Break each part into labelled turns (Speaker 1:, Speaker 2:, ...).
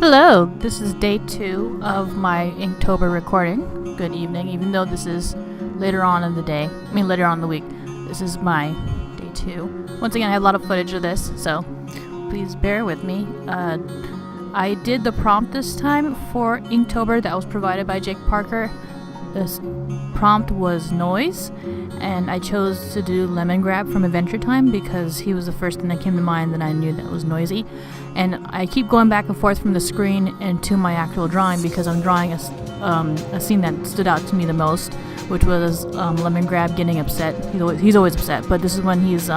Speaker 1: Hello, this is day 2 of my Inktober recording. Good evening, even though this is later on in the day. Later on in the week. This is my day 2. Once again, I have a lot of footage of this, so please bear with me. I did the prompt this time for Inktober that was provided by Jake Parker. This prompt was noise, and I chose to do Lemon Grab from Adventure Time because he was the first thing that came to mind that I knew that was noisy. And I keep going back and forth from the screen into my actual drawing because I'm drawing a scene that stood out to me the most, which was Lemon Grab getting upset. He's always upset, but this is when he's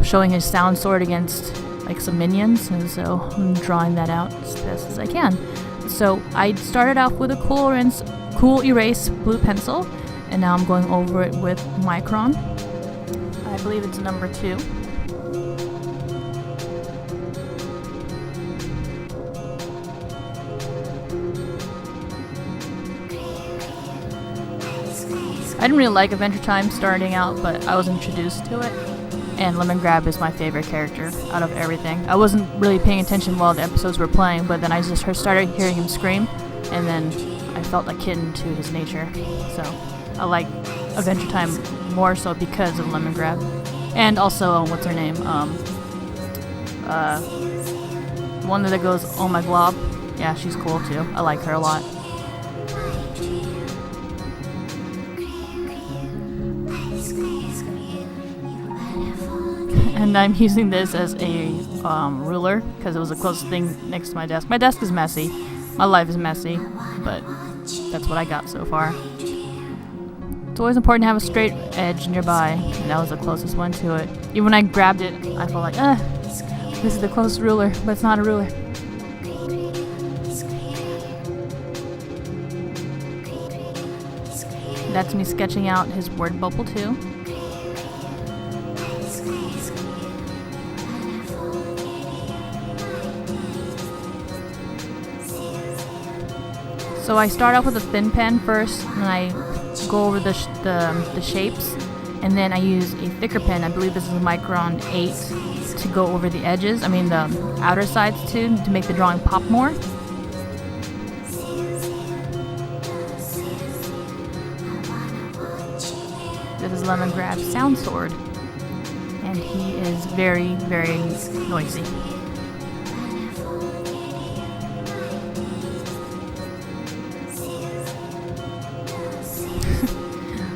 Speaker 1: showing his sound sword against like some minions, and so I'm drawing that out as best as I can. So I started off with a Cool Erase blue pencil, and now I'm going over it with Micron. I believe it's number 2. I didn't really like Adventure Time starting out, but I was introduced to it, and Lemon Grab is my favorite character out of everything. I wasn't really paying attention while the episodes were playing, but then I just started hearing him scream, and then I felt akin to his nature. So I like Adventure Time more so because of Lemon Grab. And also, what's her name? One that goes, oh my glob. Yeah, she's cool too. I like her a lot. And I'm using this as a ruler because it was the closest thing next to my desk. My desk is messy. My life is messy, but that's what I got so far. It's always important to have a straight edge nearby, and that was the closest one to it. Even when I grabbed it, I felt like, this is the closest ruler, but it's not a ruler. That's me sketching out his word bubble too. So I start off with a thin pen first, and I go over the shapes, and then I use a thicker pen. I believe this is a Micron 8 to go over the edges. The outer sides too, to make the drawing pop more. This is Lemon Grab's sound sword, and he is very, very noisy.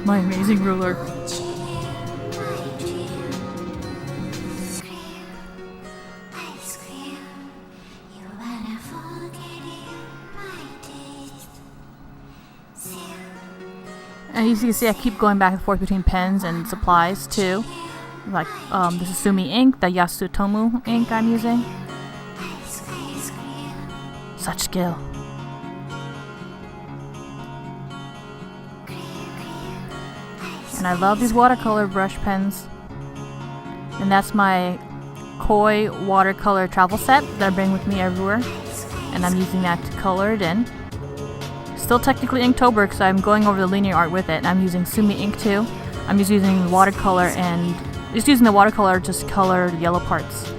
Speaker 1: My amazing ruler. And as you can see, I keep going back and forth between pens and supplies too. Like this is Sumi ink, the Yasutomu ink I'm using. Such skill. And I love these watercolor brush pens. And that's my Koi watercolor travel set that I bring with me everywhere. And I'm using that to color it in. Still technically Inktober because I'm going over the linear art with it. And I'm using Sumi ink too. I'm just using watercolor and just using the watercolor to just color the yellow parts.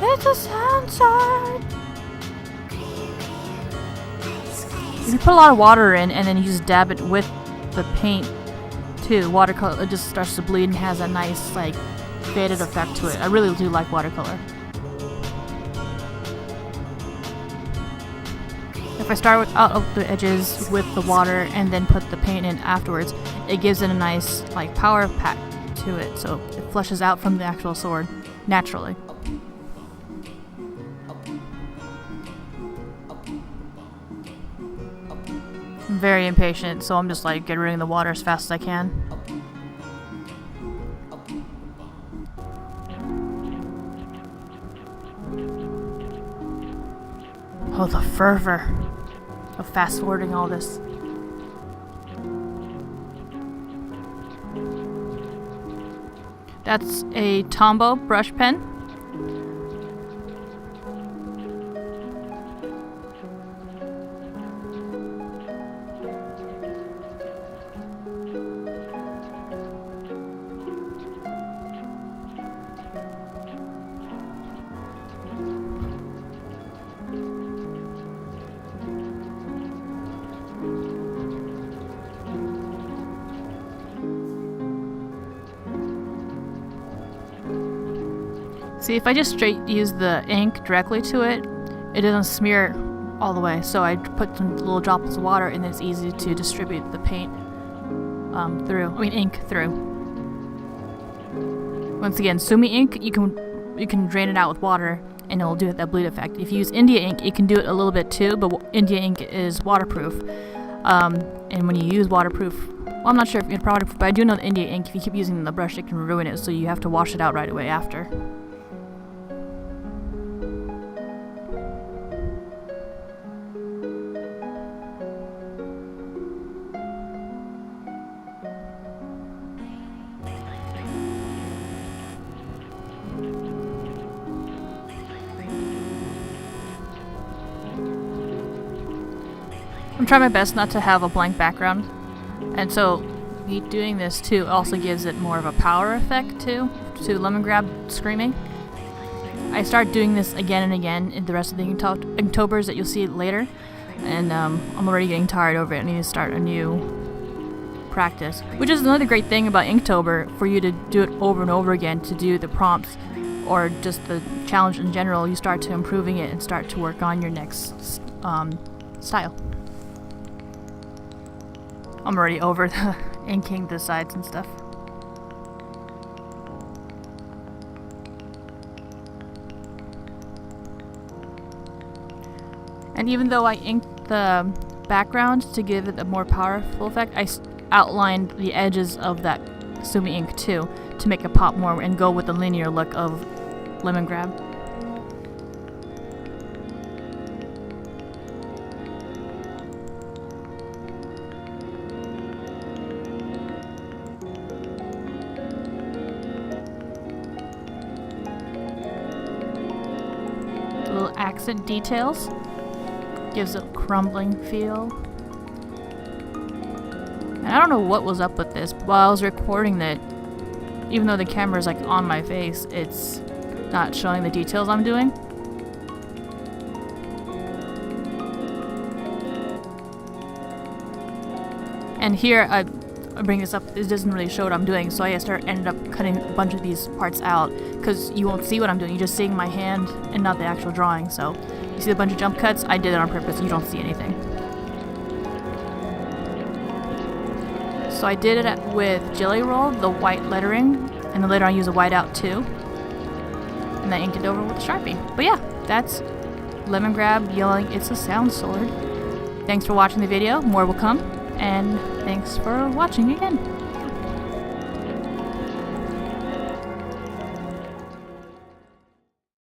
Speaker 1: It's a sound sword. If you put a lot of water in and then you just dab it with the paint too, watercolor, it just starts to bleed and has a nice like faded effect to it. I really do like watercolor. If I start out of the edges with the water and then put the paint in afterwards, it gives it a nice like power pack to it, so it flushes out from the actual sword naturally. I'm very impatient, so I'm just like getting rid of the water as fast as I can. Oh, the fervor of fast forwarding all this. That's a Tombow brush pen. See, if I just straight use the ink directly to it, it doesn't smear all the way. So I put some little droplets of water, and it's easy to distribute the paint ink through. Once again, Sumi ink, you can drain it out with water, and it'll do that bleed effect. If you use India ink, it can do it a little bit too, but India ink is waterproof. And when you use waterproof, well, I'm not sure if it's waterproof, but I do know that India ink, if you keep using the brush, it can ruin it, so you have to wash it out right away after. I'm trying my best not to have a blank background, and so me doing this too also gives it more of a power effect too, to lemongrab screaming. I start doing this again and again in the rest of the Inktober's that you'll see later, and I'm already getting tired over it. I need to start a new practice, which is another great thing about Inktober, for you to do it over and over again, to do the prompts or just the challenge in general. You start to improving it and start to work on your next style. I'm already over the inking the sides and stuff. And even though I inked the background to give it a more powerful effect, I outlined the edges of that Sumi ink too, to make it pop more and go with the linear look of lemongrab. Little accent details, gives it a crumbling feel. And I don't know what was up with this, but while I was recording it, even though the camera is like on my face, it's not showing the details I'm doing. And here I bring this up, it doesn't really show what I'm doing, so I ended up cutting a bunch of these parts out, because you won't see what I'm doing, you're just seeing my hand and not the actual drawing. So you see a bunch of jump cuts, I did it on purpose, you don't see anything. So I did it with Jelly Roll, the white lettering, and then later on I use a whiteout too, and I inked it over with a Sharpie. But yeah, that's lemongrab yelling "It's a sound sword." Thanks for watching the video, more will come. And thanks for watching again.